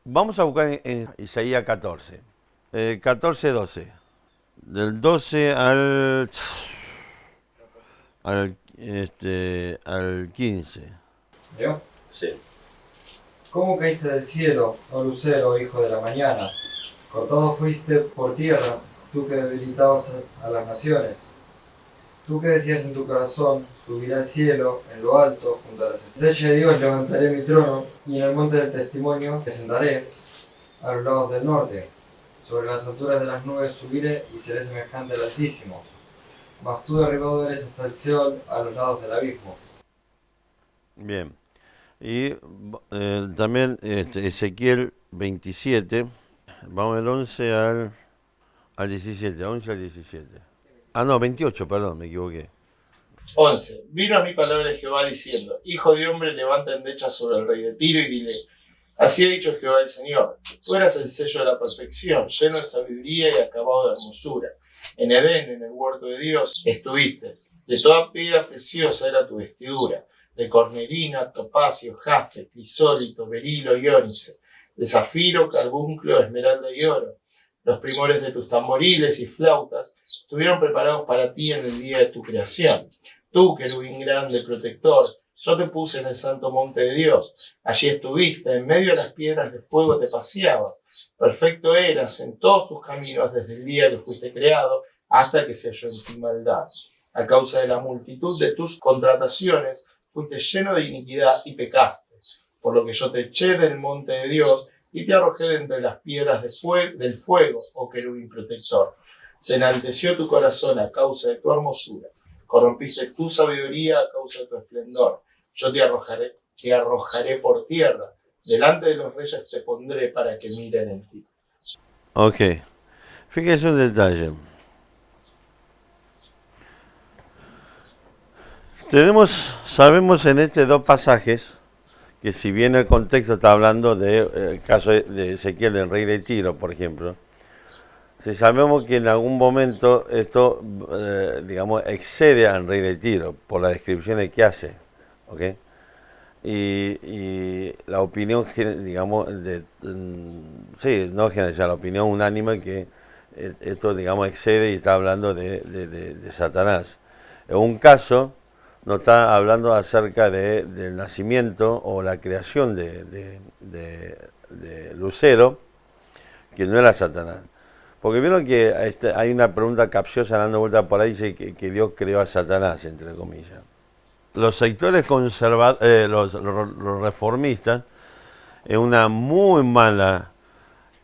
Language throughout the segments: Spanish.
Vamos a buscar en Isaías 14. 14, 12. Del 12 al 15. ¿Leo? Sí. ¿Cómo caíste del cielo, oh lucero, hijo de la mañana? Cortado fuiste por tierra, tú que debilitabas a las naciones. Tú que decías en tu corazón, subiré al cielo, en lo alto, junto a las estrellas de Dios levantaré mi trono, y en el monte del testimonio me sentaré, a los lados del norte. Sobre las alturas de las nubes subiré y seré semejante al Altísimo. Mas tú derribado eres hasta el Seol, a los lados del abismo. Bien. Y también Ezequiel 27. Vamos del 11 al 17. 11 al 17. Ah, no, 28, perdón, me equivoqué. 11. Vino a mí palabra de Jehová diciendo: Hijo de hombre, levanta endechas sobre el rey de Tiro y dile: Así ha dicho Jehová el Señor: Tú eras el sello de la perfección, lleno de sabiduría y acabado de hermosura. En Edén, en el huerto de Dios, estuviste. De toda piedra preciosa era tu vestidura, de cornelina, topacio, jaspe, crisólito, berilo y ónice, de zafiro, carbunclo, esmeralda y oro. Los primores de tus tamboriles y flautas estuvieron preparados para ti en el día de tu creación. Tú, querubín grande, protector, yo te puse en el santo monte de Dios. Allí estuviste, en medio de las piedras de fuego te paseabas. Perfecto eras en todos tus caminos desde el día que fuiste creado hasta que se halló en ti maldad. A causa de la multitud de tus contrataciones, fuiste lleno de iniquidad y pecaste. Por lo que yo te eché del monte de Dios y te arrojé de entre las piedras del fuego, oh querubín protector. Se enalteció tu corazón a causa de tu hermosura. Corrompiste tu sabiduría a causa de tu esplendor. Yo te arrojaré por tierra. Delante de los reyes te pondré para que miren en ti. Ok. Fíjese un detalle. Sabemos en estos dos pasajes que si bien el contexto está hablando del caso de Ezequiel, del rey de Tiro, por ejemplo, si sabemos que en algún momento esto, digamos, excede al rey de Tiro por las descripciones que hace, ¿ok? Y la opinión, digamos, sí, no general, la opinión unánime que esto, digamos, excede y está hablando de Satanás. En un caso, no está hablando acerca del nacimiento o la creación de Lucero, que no era Satanás. Porque vieron que hay una pregunta capciosa dando vuelta por ahí, dice que Dios creó a Satanás, entre comillas. Los sectores conservadores, los reformistas, es una muy mala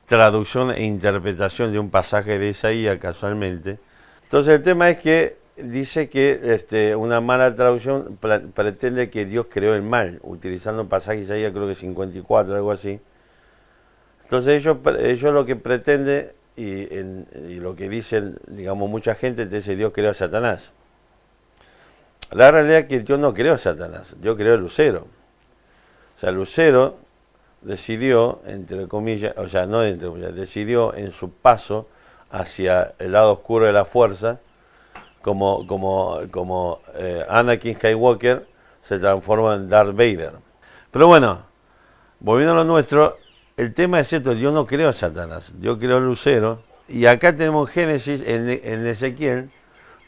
traducción e interpretación de un pasaje de Isaías, casualmente. Entonces el tema es que dice que una mala traducción pretende que Dios creó el mal, utilizando un pasaje de Isaías, creo que 54, algo así. Entonces ellos lo que pretende y lo que dicen, digamos, mucha gente, es que Dios creó a Satanás. La realidad es que Dios no creó a Satanás, Dios creó a Lucero. O sea, Lucero decidió, entre comillas, o sea, no entre comillas, decidió en su paso hacia el lado oscuro de la fuerza, como Anakin Skywalker se transforma en Darth Vader. Pero bueno, volviendo a lo nuestro, el tema es esto: Dios no creó a Satanás, Dios creó a Lucero, y acá tenemos Génesis en Ezequiel,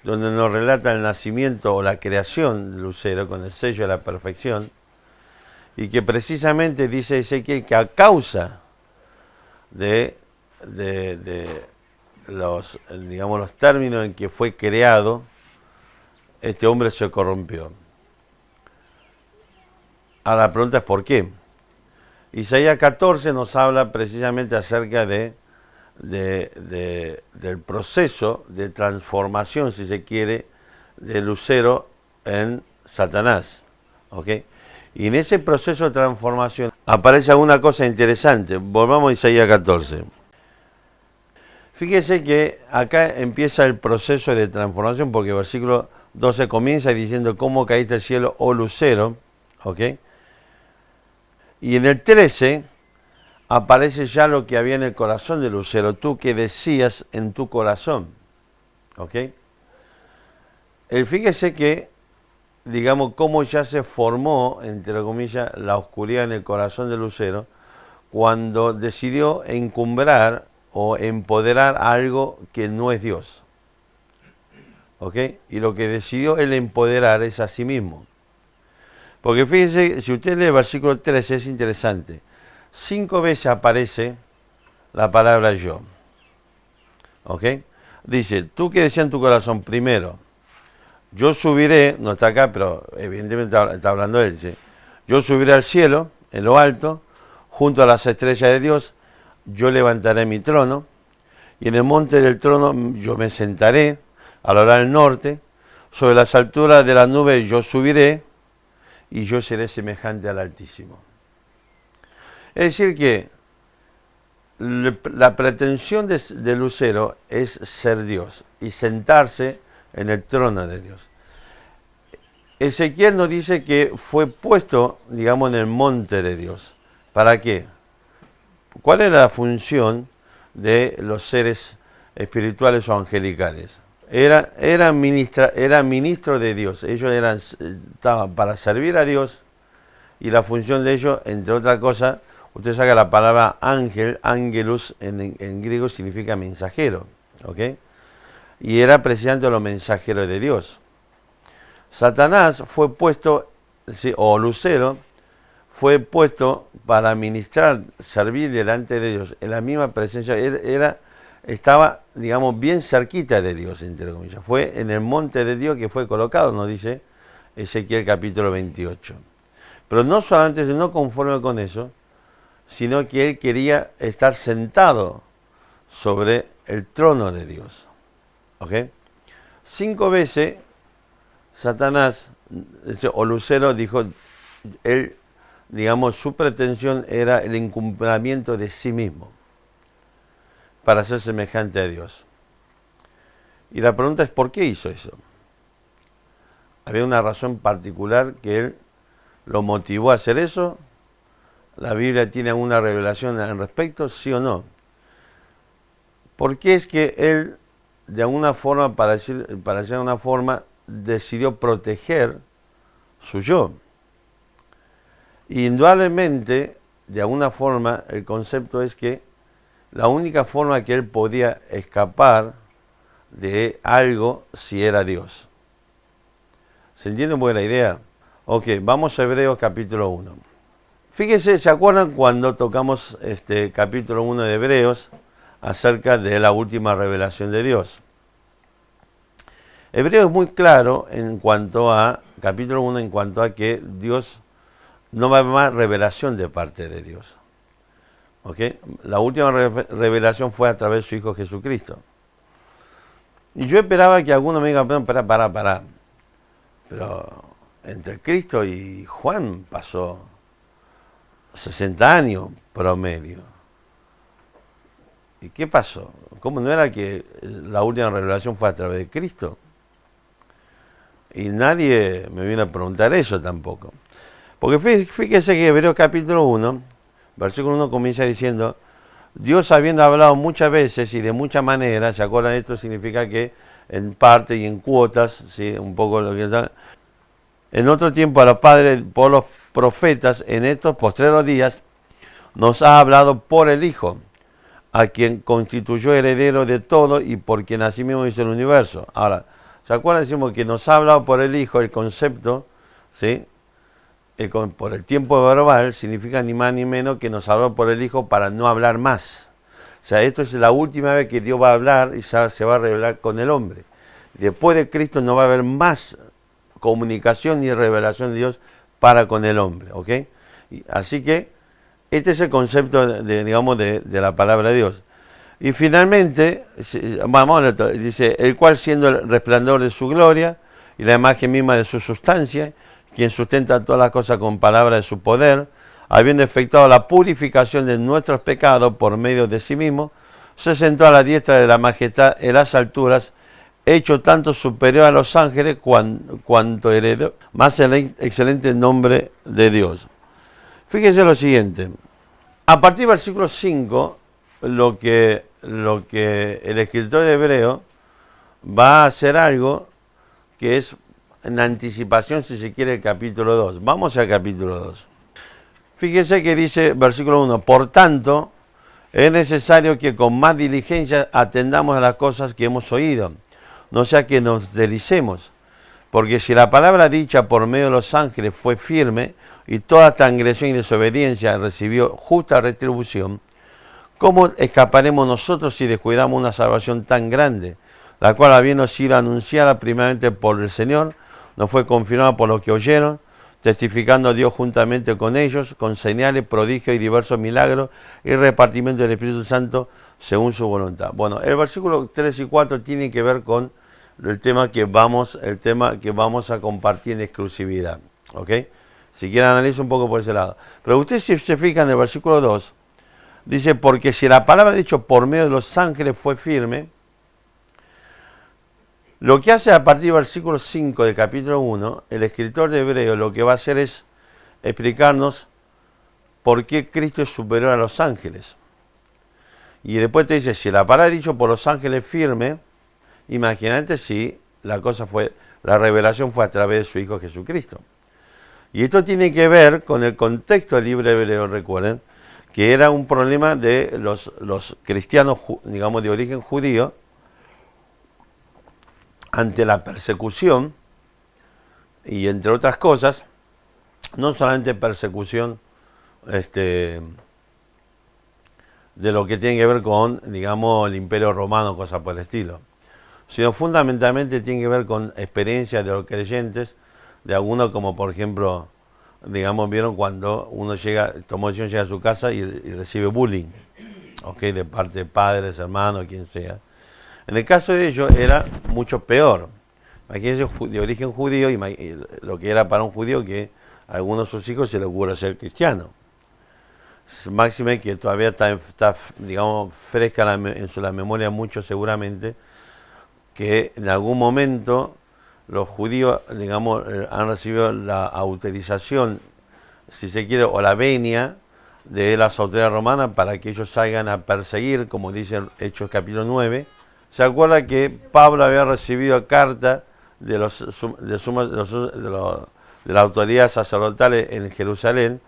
donde nos relata el nacimiento o la creación de Lucero con el sello de la perfección, y que precisamente dice Ezequiel que a causa de los, digamos, los términos en que fue creado, este hombre se corrompió. Ahora la pregunta es ¿por qué? Isaías 14 nos habla precisamente acerca del proceso de transformación, si se quiere, de Lucero en Satanás. ¿Ok? Y en ese proceso de transformación aparece alguna cosa interesante. Volvamos a Isaías 14. Fíjese que acá empieza el proceso de transformación, porque el versículo 12 comienza diciendo: ¿Cómo caíste del cielo, oh lucero? ¿Ok? Y en el 13 aparece ya lo que había en el corazón de Lucero, tú que decías en tu corazón. ¿Ok? Fíjese que, digamos, cómo ya se formó, entre comillas, la oscuridad en el corazón de Lucero, cuando decidió encumbrar o empoderar a algo que no es Dios. ¿Ok? Y lo que decidió él empoderar es a sí mismo. Porque fíjense, si usted lee el versículo 13 es interesante. 5 veces aparece la palabra yo. ¿Ok? Dice, tú que decías en tu corazón, primero, yo subiré, no está acá, pero evidentemente está hablando él, ¿sí? Yo subiré al cielo, en lo alto, junto a las estrellas de Dios, yo levantaré mi trono, y en el monte del trono yo me sentaré, al orar del norte, sobre las alturas de las nubes yo subiré, y yo seré semejante al Altísimo. Es decir que la pretensión de Lucero es ser Dios y sentarse en el trono de Dios. Ezequiel nos dice que fue puesto, digamos, en el monte de Dios. ¿Para qué? ¿Cuál era la función de los seres espirituales o angelicales? Era ministro de Dios. Ellos estaban para servir a Dios y la función de ellos, entre otras cosas, usted saca la palabra ángel, ángelus en griego significa mensajero, ¿ok? Y era precisamente los mensajeros de Dios. Satanás fue puesto, o Lucero, fue puesto para ministrar, servir delante de Dios, en la misma presencia, estaba, digamos, bien cerquita de Dios, entre comillas. Fue en el monte de Dios que fue colocado, nos dice Ezequiel capítulo 28. Pero no solamente no conforme con eso, sino que él quería estar sentado sobre el trono de Dios. ¿Ok? 5 veces Satanás, o Lucero, dijo, él, digamos, su pretensión era el encumbramiento de sí mismo para ser semejante a Dios. Y la pregunta es, ¿por qué hizo eso? ¿Había una razón particular que él lo motivó a hacer eso? ¿La Biblia tiene alguna revelación al respecto? ¿Sí o no? ¿Por qué es que él, de alguna forma, para decir de una forma, decidió proteger su yo? Indudablemente, de alguna forma, el concepto es que la única forma que él podía escapar de algo si era Dios. ¿Se entiende un poco la idea? Ok, vamos a Hebreos capítulo 1. Fíjense, ¿se acuerdan cuando tocamos este capítulo 1 de Hebreos acerca de la última revelación de Dios? Hebreos es muy claro en cuanto a, capítulo 1, en cuanto a que Dios no va a haber más revelación de parte de Dios. ¿Ok? La última revelación fue a través de su Hijo Jesucristo. Y yo esperaba que alguno me diga, para. Pero entre Cristo y Juan pasó 60 años promedio. ¿Y qué pasó? ¿Cómo no era que la última revelación fue a través de Cristo? Y nadie me vino a preguntar eso tampoco. Porque fíjese que Hebreos capítulo 1, versículo 1 comienza diciendo, Dios habiendo hablado muchas veces y de muchas maneras, ¿se acuerdan? Esto significa que en parte y en cuotas, ¿sí? Un poco lo que está. En otro tiempo a los padres, por los profetas, en estos postreros días, nos ha hablado por el Hijo, a quien constituyó heredero de todo y por quien asimismo hizo el universo. Ahora, ¿se acuerdan? Decimos que nos ha hablado por el Hijo, el concepto, ¿sí? Por el tiempo verbal, significa ni más ni menos que nos habló por el Hijo para no hablar más. O sea, esto es la última vez que Dios va a hablar y se va a revelar con el hombre. Después de Cristo no va a haber más comunicación ni revelación de Dios para con el hombre, ¿ok? Así que este es el concepto, digamos, de la palabra de Dios. Y finalmente, dice, el cual siendo el resplandor de su gloria y la imagen misma de su sustancia, quien sustenta todas las cosas con palabra de su poder, habiendo efectuado la purificación de nuestros pecados por medio de sí mismo, se sentó a la diestra de la majestad en las alturas, hecho tanto superior a los ángeles cuanto heredó más el excelente nombre de Dios. Fíjese lo siguiente, a partir del versículo 5, lo que el escritor de Hebreo va a hacer algo que es en anticipación, si se quiere, el capítulo 2. Vamos al capítulo 2. Fíjese que dice, versículo 1, por tanto, es necesario que con más diligencia atendamos a las cosas que hemos oído, no sea que nos deslicemos. Porque si la palabra dicha por medio de los ángeles fue firme y toda transgresión y desobediencia recibió justa retribución, ¿cómo escaparemos nosotros si descuidamos una salvación tan grande, la cual habiendo sido anunciada primeramente por el Señor, nos fue confirmada por los que oyeron, testificando a Dios juntamente con ellos, con señales, prodigios y diversos milagros y repartimiento del Espíritu Santo según su voluntad? Bueno, el versículo 3 y 4 tiene que ver con el tema que vamos a compartir en exclusividad, ¿ok? Si quieren analizar un poco por ese lado. Pero ustedes si se fijan en el versículo 2, dice, porque si la palabra dicho por medio de los ángeles fue firme, lo que hace a partir del versículo 5 del capítulo 1, el escritor de Hebreos lo que va a hacer es explicarnos por qué Cristo es superior a los ángeles. Y después te dice, si la palabra dicho por los ángeles firme, imagínate si la revelación fue a través de su Hijo Jesucristo. Y esto tiene que ver con el contexto del libro de Hebreos, recuerden, que era un problema de los cristianos, digamos, de origen judío, ante la persecución, y entre otras cosas, no solamente persecución de lo que tiene que ver con, digamos, el Imperio Romano, cosas por el estilo, sino fundamentalmente tiene que ver con experiencias de los creyentes, de algunos como por ejemplo, digamos, vieron cuando uno tomó decisión, llega a su casa y recibe bullying, ¿okay? De parte de padres, hermanos, quien sea. En el caso de ellos era mucho peor. Imagínense, de origen judío, y lo que era para un judío que a algunos de sus hijos se les ocurre ser cristiano. Máxime que todavía está digamos, fresca en la memoria mucho seguramente, que en algún momento los judíos, digamos, han recibido la autorización, si se quiere, o la venia de las autoridades romanas para que ellos salgan a perseguir, como dice Hechos capítulo 9. ¿Se acuerda que Pablo había recibido carta de la autoridad sacerdotal en Jerusalén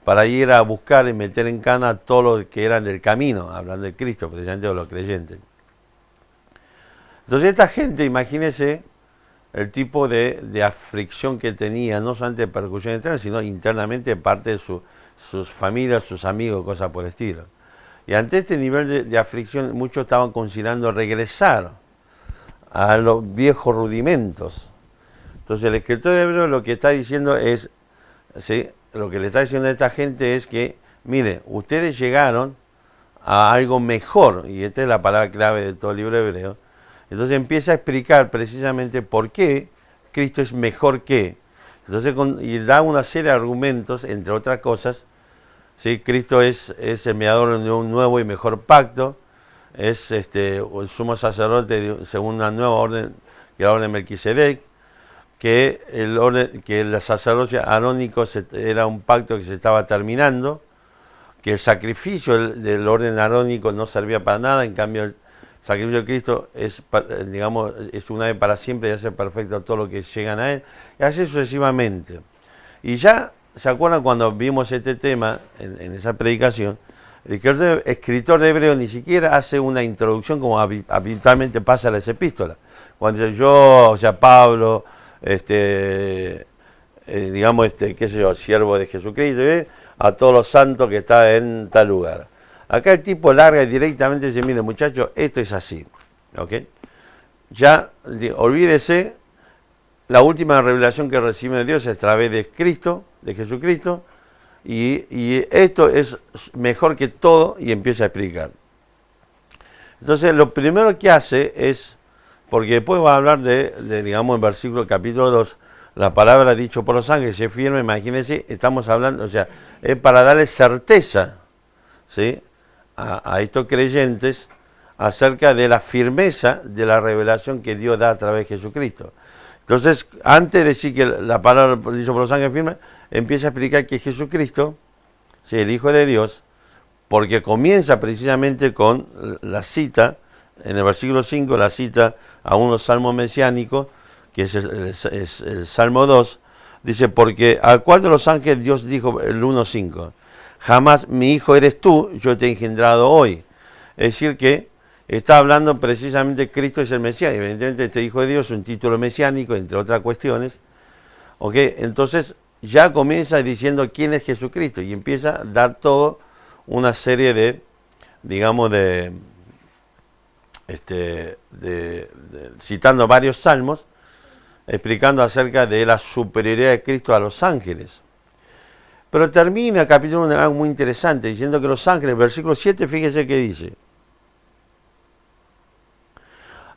para ir a buscar y meter en cana a todos los que eran del camino, hablando de Cristo, precisamente de los creyentes? Entonces esta gente, imagínense el tipo de aflicción que tenía, no solamente de persecución externa, sino internamente parte de sus familias, sus amigos, cosas por el estilo. Y ante este nivel de aflicción, muchos estaban considerando regresar a los viejos rudimentos. Entonces el escritor de Hebreos lo que está diciendo es, ¿sí? Lo que le está diciendo a esta gente es que, mire, ustedes llegaron a algo mejor, y esta es la palabra clave de todo el libro de Hebreos. Entonces empieza a explicar precisamente por qué Cristo es mejor que. Entonces, y da una serie de argumentos, entre otras cosas. ¿Sí? Cristo es el mediador de un nuevo y mejor pacto, es el sumo sacerdote según una nueva orden, que la orden de Melquisedec, que el sacerdocio arónico era un pacto que se estaba terminando, que el sacrificio del orden arónico no servía para nada, en cambio el sacrificio de Cristo es, digamos, es una vez para siempre y hace perfecto a todos los que llegan a Él, y así sucesivamente. Y ya, ¿se acuerdan cuando vimos este tema en esa predicación? El escritor de Hebreos ni siquiera hace una introducción como habitualmente pasa en las epístolas. Cuando dice yo, o sea, Pablo, digamos, qué sé yo, siervo de Jesucristo, a todos los santos que están en tal lugar. Acá el tipo larga y directamente dice, mire muchachos, esto es así, ¿ok? Ya, olvídese, la última revelación que recibe de Dios es a través de Cristo, de Jesucristo, y esto es mejor que todo, y empieza a explicar. Entonces, lo primero que hace es, porque después va a hablar digamos, en versículo capítulo 2, la palabra dicho por los ángeles se firma, imagínense, estamos hablando, o sea, es para darle certeza, ¿sí?, a estos creyentes acerca de la firmeza de la revelación que Dios da a través de Jesucristo. Entonces, antes de decir que la palabra dicho por los ángeles firma, empieza a explicar que Jesucristo, ¿sí?, el Hijo de Dios, porque comienza precisamente con la cita, en el versículo 5, la cita a unos salmos mesiánicos, que es el Salmo 2, dice, porque al cual de los ángeles Dios dijo, el 1.5, jamás mi hijo eres tú, yo te he engendrado hoy. Es decir que está hablando precisamente Cristo es el Mesías. Evidentemente este Hijo de Dios es un título mesiánico, entre otras cuestiones. ¿Ok? Entonces ya comienza diciendo quién es Jesucristo y empieza a dar todo una serie de, digamos, citando varios salmos, explicando acerca de la superioridad de Cristo a los ángeles. Pero termina el capítulo de algo muy interesante, diciendo que los ángeles, versículo 7, fíjese qué dice.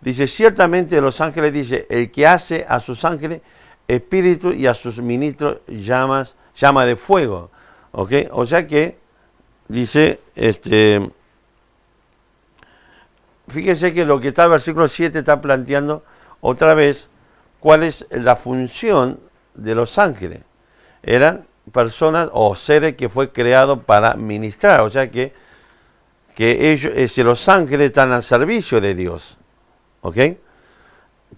Dice, ciertamente los ángeles, dice, el que hace a sus ángeles espíritu y a sus ministros llama de fuego. ¿Ok? O sea que, dice, fíjese que lo que está en el versículo 7 está planteando otra vez cuál es la función de los ángeles. Eran personas o seres que fue creado para ministrar, o sea que ellos, los ángeles están al servicio de Dios, ¿ok?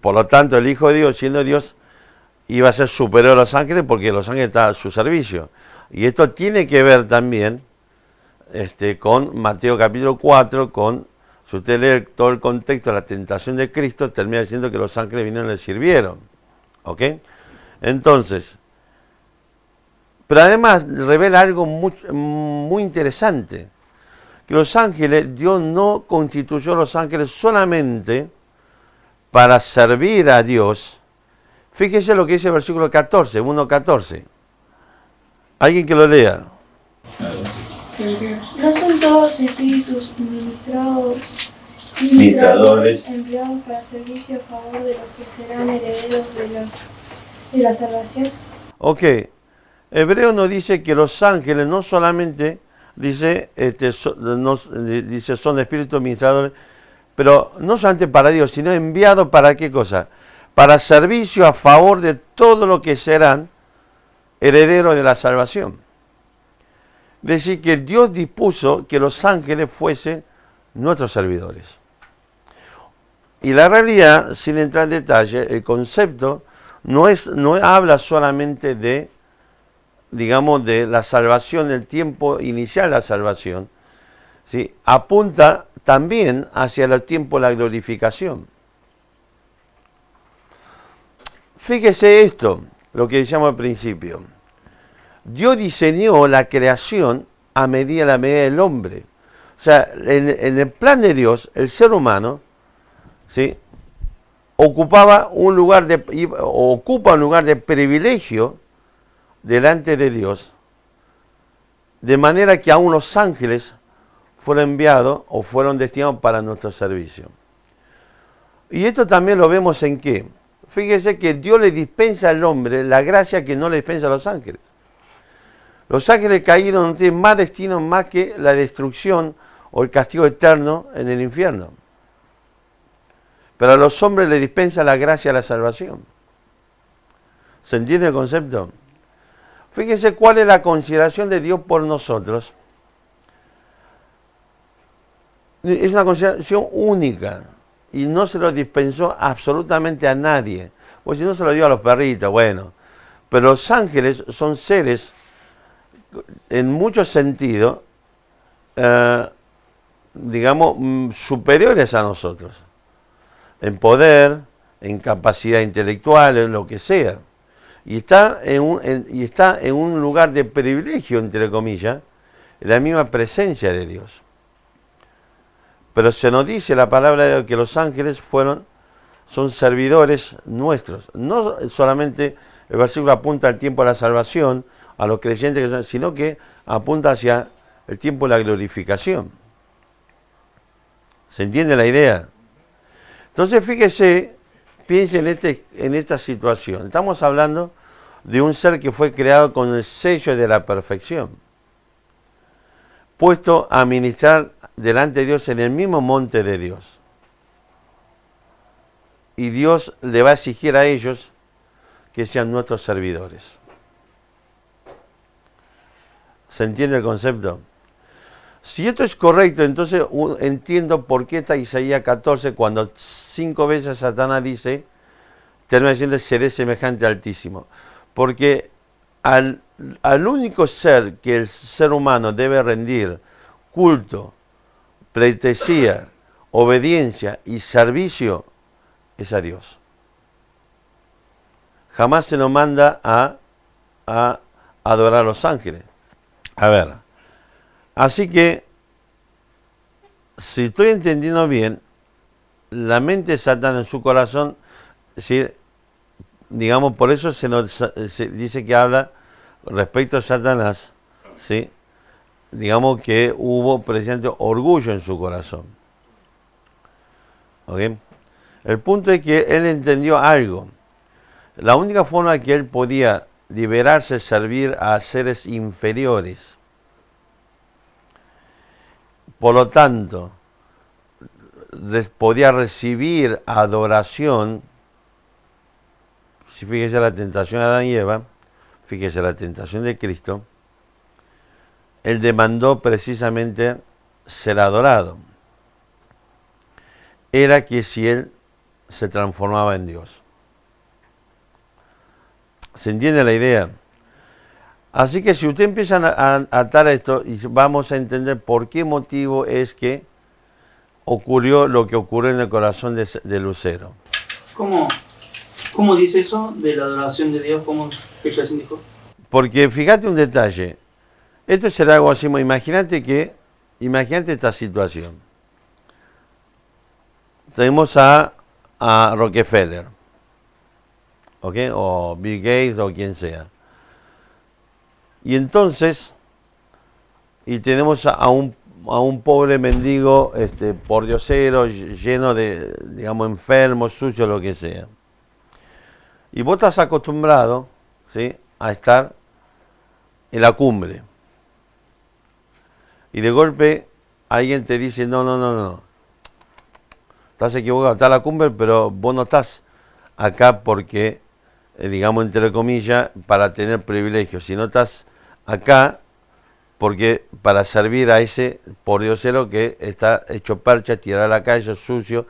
Por lo tanto, el Hijo de Dios, siendo Dios, iba a ser superior a los ángeles porque los ángeles están a su servicio. Y esto tiene que ver también con Mateo capítulo 4, con, si usted lee todo el contexto de la tentación de Cristo, termina diciendo que los ángeles vinieron y le sirvieron, ¿ok? Entonces, pero además revela algo muy interesante, que los ángeles, Dios no constituyó a los ángeles solamente para servir a Dios. Fíjese lo que dice el versículo 14, 1:14. Alguien que lo lea. ¿No son todos espíritus ministradores enviados para servicio a favor de los que serán herederos de la salvación? Ok. Hebreo nos dice que los ángeles no solamente dice son espíritus ministradores, pero no solamente para Dios, sino enviados para qué cosa? Para servicio a favor de todo lo que serán herederos de la salvación. Es decir, que Dios dispuso que los ángeles fuesen nuestros servidores. Y la realidad, sin entrar en detalle, el concepto no habla solamente de, digamos, de la salvación, del tiempo inicial de la salvación, ¿sí? Apunta también hacia el tiempo de la glorificación. Fíjese esto, lo que decíamos al principio. Dios diseñó la creación a la medida del hombre. O sea, en el plan de Dios, el ser humano, ¿sí?, ocupa un lugar de privilegio delante de Dios, de manera que aún los ángeles fueron enviados o fueron destinados para nuestro servicio. Y esto también lo vemos en qué. Fíjese que Dios le dispensa al hombre la gracia que no le dispensa a los ángeles. Los ángeles caídos no tienen más destino más que la destrucción o el castigo eterno en el infierno. Pero a los hombres le dispensa la gracia de la salvación. ¿Se entiende el concepto? Fíjese cuál es la consideración de Dios por nosotros. Es una consideración única y no se lo dispensó absolutamente a nadie. Pues si no se lo dio a los perritos, bueno. Pero los ángeles son seres, en muchos sentidos, digamos, superiores a nosotros. En poder, en capacidad intelectual, en lo que sea. Y está en un lugar de privilegio, entre comillas, en la misma presencia de Dios. Pero se nos dice la palabra de Dios que los ángeles son servidores nuestros. No solamente el versículo apunta al tiempo de la salvación, a los creyentes, sino que apunta hacia el tiempo de la glorificación. ¿Se entiende la idea? Entonces fíjese, piense en esta situación. Estamos hablando de un ser que fue creado con el sello de la perfección, puesto a ministrar delante de Dios en el mismo monte de Dios. Y Dios le va a exigir a ellos que sean nuestros servidores. ¿Se entiende el concepto? Si esto es correcto, entonces entiendo por qué está Isaías 14, cuando 5 veces Satanás dice, termina diciendo, seré semejante al Altísimo. Porque al único ser que el ser humano debe rendir culto, pleitesía, obediencia y servicio es a Dios. Jamás se nos manda a adorar a los ángeles. A ver, así que, si estoy entendiendo bien, la mente de Satán en su corazón, ¿sí? Digamos, por eso se dice que habla respecto a Satanás, ¿sí? Digamos que hubo precisamente orgullo en su corazón. ¿Ok? El punto es que él entendió algo. La única forma que él podía liberarse es servir a seres inferiores. Por lo tanto, podía recibir adoración. Si fíjese la tentación de Adán y Eva, fíjese la tentación de Cristo, él demandó precisamente ser adorado. Era que si él se transformaba en Dios. ¿Se entiende la idea? Así que si usted empieza a atar esto, y vamos a entender por qué motivo es que ocurrió lo que ocurrió en el corazón de Lucero. ¿Cómo dice eso de la adoración de Dios? ¿Cómo ella dijo? Porque fíjate un detalle. Esto será algo así, imagínate esta situación. Tenemos a Rockefeller, ¿ok? O Bill Gates o quien sea. Y entonces, tenemos a un pobre mendigo, pordiosero, lleno de, digamos, enfermo, sucio, lo que sea. Y vos estás acostumbrado, ¿sí?, a estar en la cumbre. Y de golpe alguien te dice, no. Estás equivocado, estás en la cumbre, pero vos no estás acá porque, digamos, entre comillas, para tener privilegios, sino estás acá porque para servir a ese pordiosero que está hecho percha, tirado a la calle, sucio,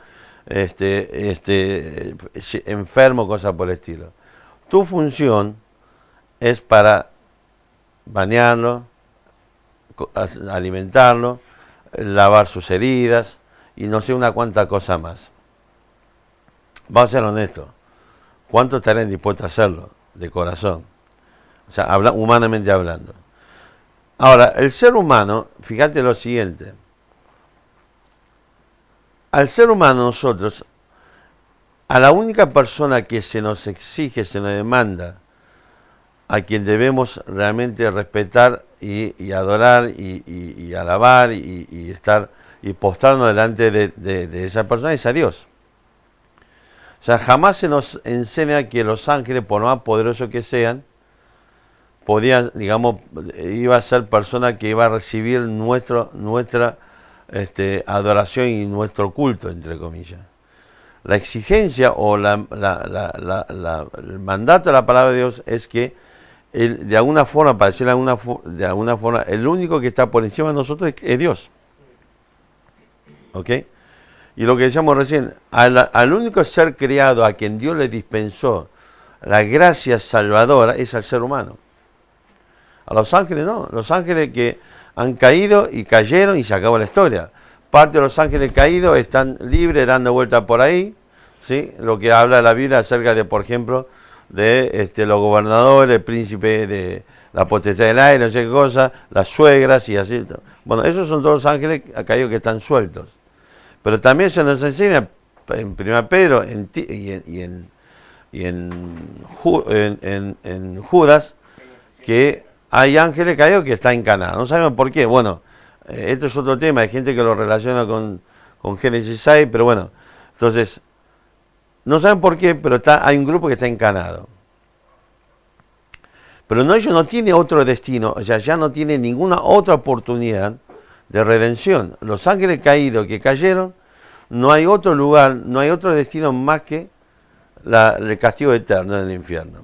enfermo, cosas por el estilo. Tu función es para bañarlo, alimentarlo, lavar sus heridas y no sé una cuanta cosa más. Vamos a ser honestos. ¿Cuántos estarían dispuestos a hacerlo? De corazón. O sea, humanamente hablando. Ahora, el ser humano, fíjate lo siguiente. Al ser humano nosotros, a la única persona que se nos exige, se nos demanda, a quien debemos realmente respetar y adorar y alabar y estar y postrarnos delante de esa persona es a Dios. O sea, jamás se nos enseña que los ángeles, por más poderosos que sean, podían, digamos, iba a ser persona que iba a recibir nuestra adoración y nuestro culto, entre comillas. La exigencia o el mandato de la palabra de Dios es que de alguna forma, para decirlo de alguna forma, el único que está por encima de nosotros es Dios. ¿Ok? Y lo que decíamos recién, al único ser creado a quien Dios le dispensó la gracia salvadora es al ser humano. A los ángeles no, los ángeles que han caído y cayeron y se acabó la historia. Parte de los ángeles caídos están libres dando vueltas por ahí, ¿sí? Lo que habla la Biblia acerca de, por ejemplo, de los gobernadores, el príncipe de la potestad del aire, no sé qué cosa, las suegras y así. Bueno, esos son todos los ángeles caídos que están sueltos. Pero también se nos enseña en 1 Pedro y en Judas que hay ángeles caídos que están encanados. No sabemos por qué. Bueno, esto es otro tema. Hay gente que lo relaciona con Génesis 6, pero bueno. Entonces, no saben por qué, pero hay un grupo que está encanado. Pero ellos no tienen otro destino, o sea, ya no tienen ninguna otra oportunidad de redención. Los ángeles caídos que cayeron, no hay otro lugar, no hay otro destino más que el castigo eterno del infierno.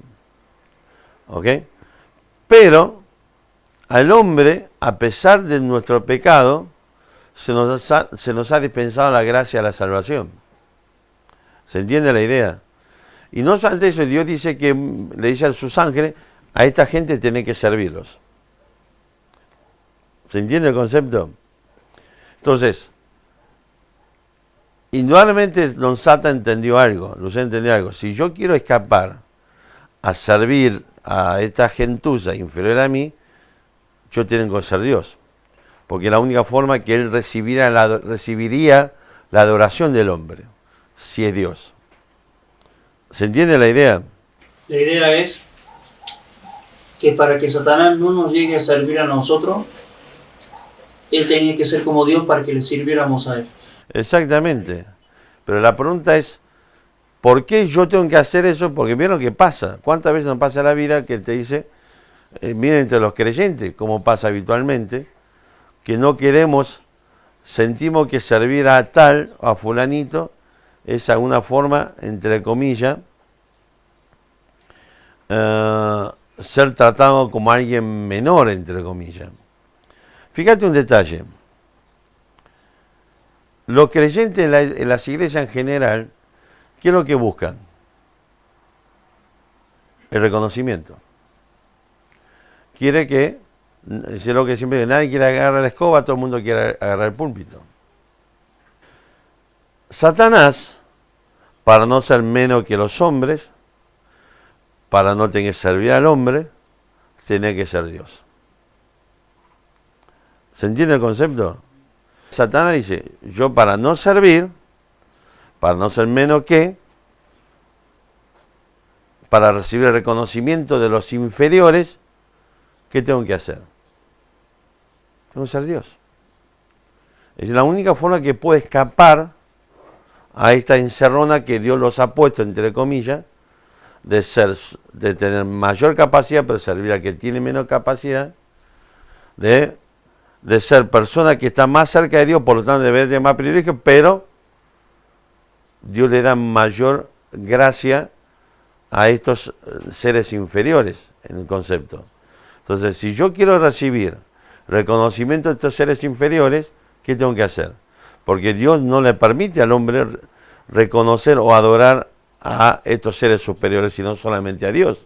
¿Ok? Pero al hombre, a pesar de nuestro pecado, se nos ha dispensado la gracia de la salvación. ¿Se entiende la idea? Y no solamente eso, Dios dice que le dice a sus ángeles, a esta gente tenés que servirlos. ¿Se entiende el concepto? Entonces, indudablemente Don Sata entendió algo, Lucero entendió algo. Si yo quiero escapar a servir a esta gentuza inferior a mí, yo tengo que ser Dios. Porque es la única forma que él recibiría la adoración del hombre, si es Dios. ¿Se entiende la idea? La idea es que para que Satanás no nos llegue a servir a nosotros, él tenía que ser como Dios para que le sirviéramos a él. Exactamente. Pero la pregunta es, ¿por qué yo tengo que hacer eso? Porque vieron que pasa. ¿Cuántas veces nos pasa en la vida que él te dice, miren entre los creyentes, como pasa habitualmente, que no queremos, sentimos que servir a tal o a fulanito es alguna forma, entre comillas, ser tratado como alguien menor, entre comillas. Fíjate un detalle. Los creyentes en las iglesias en general, ¿qué es lo que buscan? El reconocimiento. Quiere que, es lo que siempre digo, nadie quiere agarrar la escoba, todo el mundo quiere agarrar el púlpito. Satanás, para no ser menos que los hombres, para no tener que servir al hombre, tiene que ser Dios. ¿Se entiende el concepto? Satanás dice, yo para no servir, para no ser menos que, para recibir el reconocimiento de los inferiores, ¿qué tengo que hacer? Tengo que ser Dios. Es la única forma que puedo escapar a esta encerrona que Dios los ha puesto, entre comillas, de tener mayor capacidad, pero servir a que tiene menos capacidad, de ser persona que está más cerca de Dios, por lo tanto debe tener más privilegio, pero Dios le da mayor gracia a estos seres inferiores en el concepto. Entonces, si yo quiero recibir reconocimiento de estos seres inferiores, ¿qué tengo que hacer? Porque Dios no le permite al hombre reconocer o adorar a estos seres superiores, sino solamente a Dios.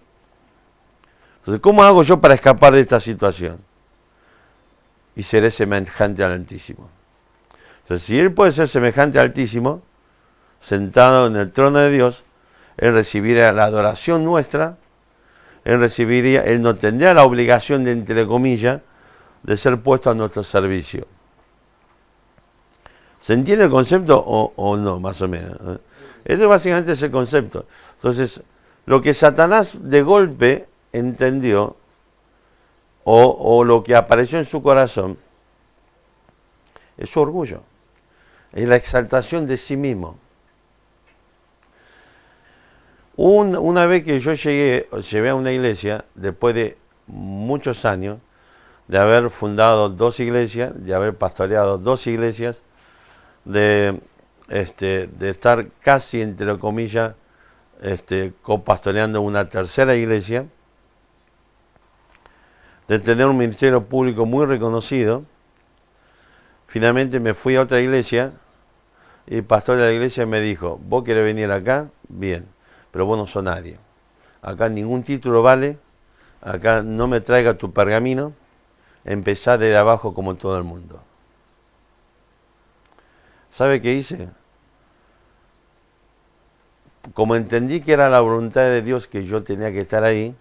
Entonces, ¿cómo hago yo para escapar de esta situación? Y seré semejante al Altísimo. Entonces, si Él puede ser semejante al Altísimo, sentado en el trono de Dios, Él recibiría la adoración nuestra, Él no tendría la obligación de, entre comillas, de ser puesto a nuestro servicio. ¿Se entiende el concepto o no, más o menos? Esto básicamente es el concepto. Entonces, lo que Satanás de golpe entendió, o lo que apareció en su corazón, es su orgullo, es la exaltación de sí mismo. Una vez que yo llegué a una iglesia, después de muchos años, de haber fundado 2 iglesias, de haber pastoreado 2 iglesias, de estar casi, entre comillas, copastoreando una 3ª iglesia, de tener un ministerio público muy reconocido. Finalmente me fui a otra iglesia y el pastor de la iglesia me dijo, ¿vos querés venir acá? Bien, pero vos no sos nadie. Acá ningún título vale, acá no me traiga tu pergamino, empezá desde abajo como todo el mundo. ¿Sabe qué hice? Como entendí que era la voluntad de Dios que yo tenía que estar ahí,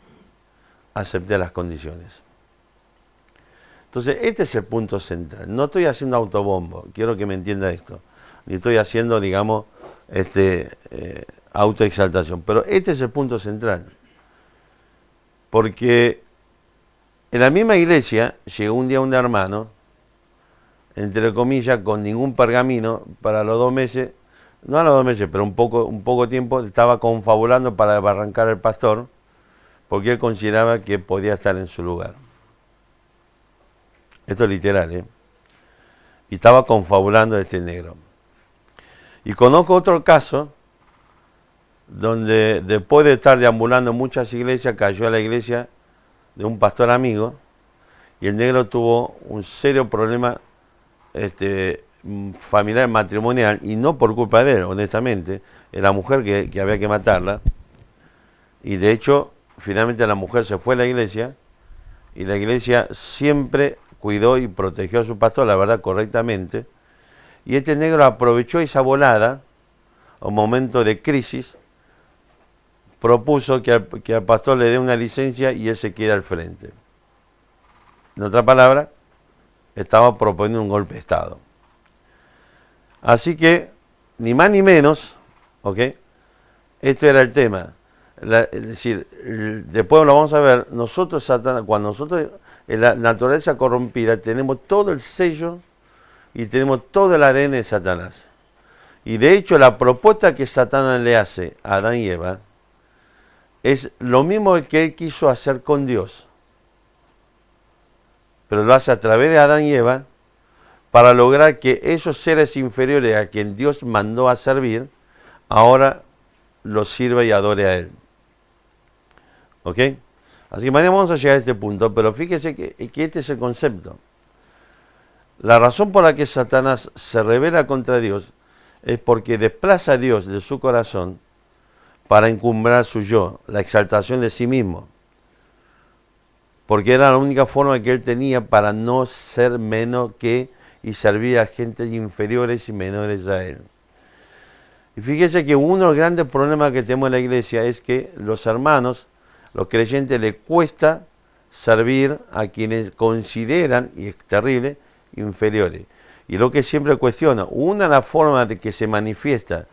acepté las condiciones. Entonces, este es el punto central. No estoy haciendo autobombo, quiero que me entienda esto. Ni estoy haciendo, digamos, autoexaltación. Pero este es el punto central. Porque en la misma iglesia llegó un día un hermano, entre comillas, con ningún pergamino, para los 2 meses, no a los 2 meses, pero un poco tiempo, estaba confabulando para arrancar al pastor, porque él consideraba que podía estar en su lugar. Esto es literal, ¿eh? Y estaba confabulando este negro. Y conozco otro caso, donde después de estar deambulando en muchas iglesias, cayó a la iglesia de un pastor amigo, y el negro tuvo un serio problema familiar matrimonial, y no por culpa de él, honestamente, era la mujer que había que matarla, y de hecho finalmente la mujer se fue a la iglesia y la iglesia siempre cuidó y protegió a su pastor, la verdad, correctamente. Y este negro aprovechó esa volada, un momento de crisis, propuso que al pastor le dé una licencia y él se quede al frente. En otra palabra, estaba proponiendo un golpe de Estado. Así que, ni más ni menos, ¿ok? Esto era el tema. Es decir, después lo vamos a ver, nosotros, Satanás, cuando nosotros, en la naturaleza corrompida, tenemos todo el sello y tenemos todo el ADN de Satanás. Y de hecho, la propuesta que Satanás le hace a Adán y Eva es lo mismo que él quiso hacer con Dios. Pero lo hace a través de Adán y Eva para lograr que esos seres inferiores a quien Dios mandó a servir, ahora los sirva y adore a Él. ¿Ok? Así que mañana vamos a llegar a este punto, pero fíjese que este es el concepto. La razón por la que Satanás se rebela contra Dios es porque desplaza a Dios de su corazón para encumbrar su yo, la exaltación de sí mismo. Porque era la única forma que él tenía para no ser menos que y servir a gentes inferiores y menores a él. Y fíjese que uno de los grandes problemas que tenemos en la iglesia es que los hermanos, los creyentes, les cuesta servir a quienes consideran, y es terrible, inferiores. Y lo que siempre cuestiona, una de las formas de que se manifiesta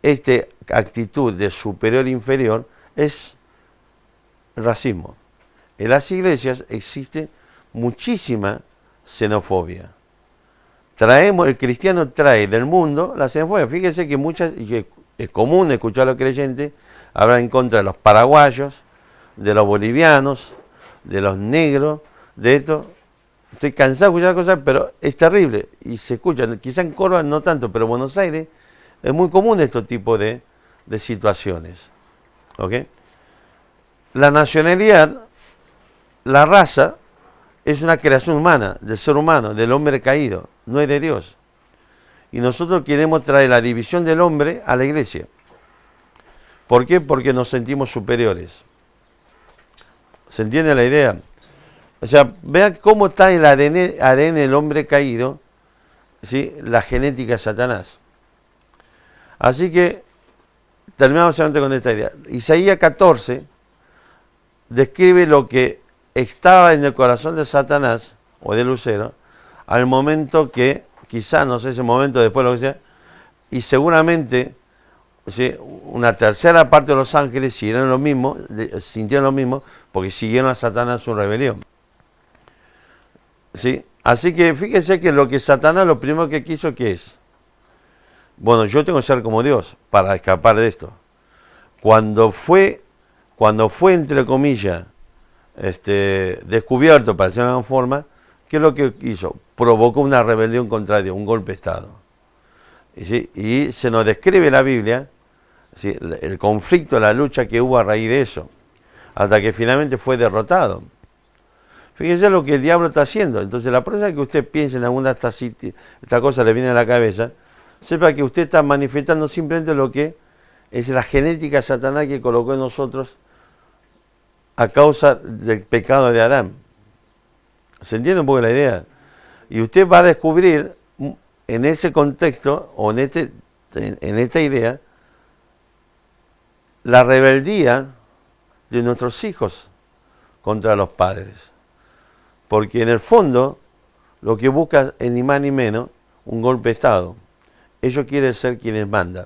esta actitud de superior e inferior es el racismo. En las iglesias existe muchísima xenofobia. El cristiano trae del mundo la xenofobia. Fíjese que es común escuchar a los creyentes hablar en contra de los paraguayos, de los bolivianos, de los negros, de esto. Estoy cansado de escuchar cosas, pero es terrible. Y se escucha, quizá en Córdoba no tanto, pero en Buenos Aires es muy común este tipo de situaciones. ¿Ok? La nacionalidad, la raza, es una creación humana, del ser humano, del hombre caído, no es de Dios. Y nosotros queremos traer la división del hombre a la iglesia. ¿Por qué? Porque nos sentimos superiores. ¿Se entiende la idea? O sea, vean cómo está el ADN del hombre caído, ¿sí? La genética de Satanás. Así que terminamos solamente con esta idea. Isaías 14 describe lo que estaba en el corazón de Satanás o de Lucero al momento que, quizás, no sé, ese momento después lo que sea, y seguramente, ¿sí?, una tercera parte de los ángeles sintieron lo mismo porque siguieron a Satanás en su rebelión. ¿Sí? Así que fíjese que lo que Satanás lo primero que quiso, ¿qué es? Bueno, yo tengo que ser como Dios para escapar de esto. Cuando fue entre comillas descubierto, para decirlo de alguna forma, ¿qué es lo que hizo? Provocó una rebelión contra Dios, un golpe de Estado. ¿Sí? Y se nos describe en la Biblia, ¿sí?, el conflicto, la lucha que hubo a raíz de eso, hasta que finalmente fue derrotado. Fíjese lo que el diablo está haciendo. Entonces, la próxima vez que usted piense en alguna de estas cosas le viene a la cabeza, sepa que usted está manifestando simplemente lo que es la genética de Satanás que colocó en nosotros a causa del pecado de Adán. ¿Se entiende un poco la idea? Y usted va a descubrir en ese contexto, o en esta idea, la rebeldía de nuestros hijos contra los padres. Porque en el fondo, lo que busca es ni más ni menos un golpe de Estado. Ellos quieren ser quienes mandan,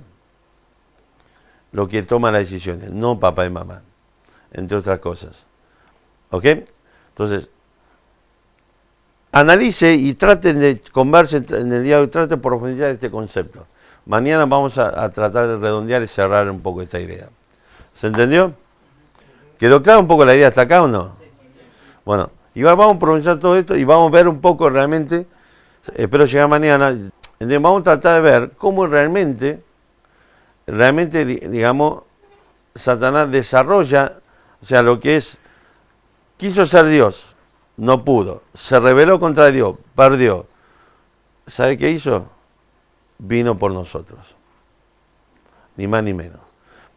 lo que toman las decisiones, no papá y mamá, entre otras cosas. ¿Ok? Entonces, analice y traten de conversar en el día de hoy, traten de profundizar este concepto. Mañana vamos a tratar de redondear y cerrar un poco esta idea. ¿Se entendió? ¿Quedó claro un poco la idea hasta acá o no? Bueno, y ahora vamos a profundizar todo esto y vamos a ver un poco realmente, espero llegar mañana, entonces vamos a tratar de ver cómo realmente, digamos, Satanás desarrolla, o sea, lo que es, quiso ser Dios, no pudo, se rebeló contra Dios, perdió. ¿Sabe qué hizo? Vino por nosotros, ni más ni menos,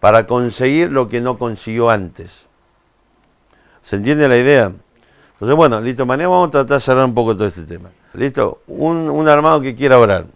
para conseguir lo que no consiguió antes. ¿Se entiende la idea? Entonces, bueno, listo, mañana vamos a tratar de cerrar un poco todo este tema. ¿Listo? Un armado que quiera orar.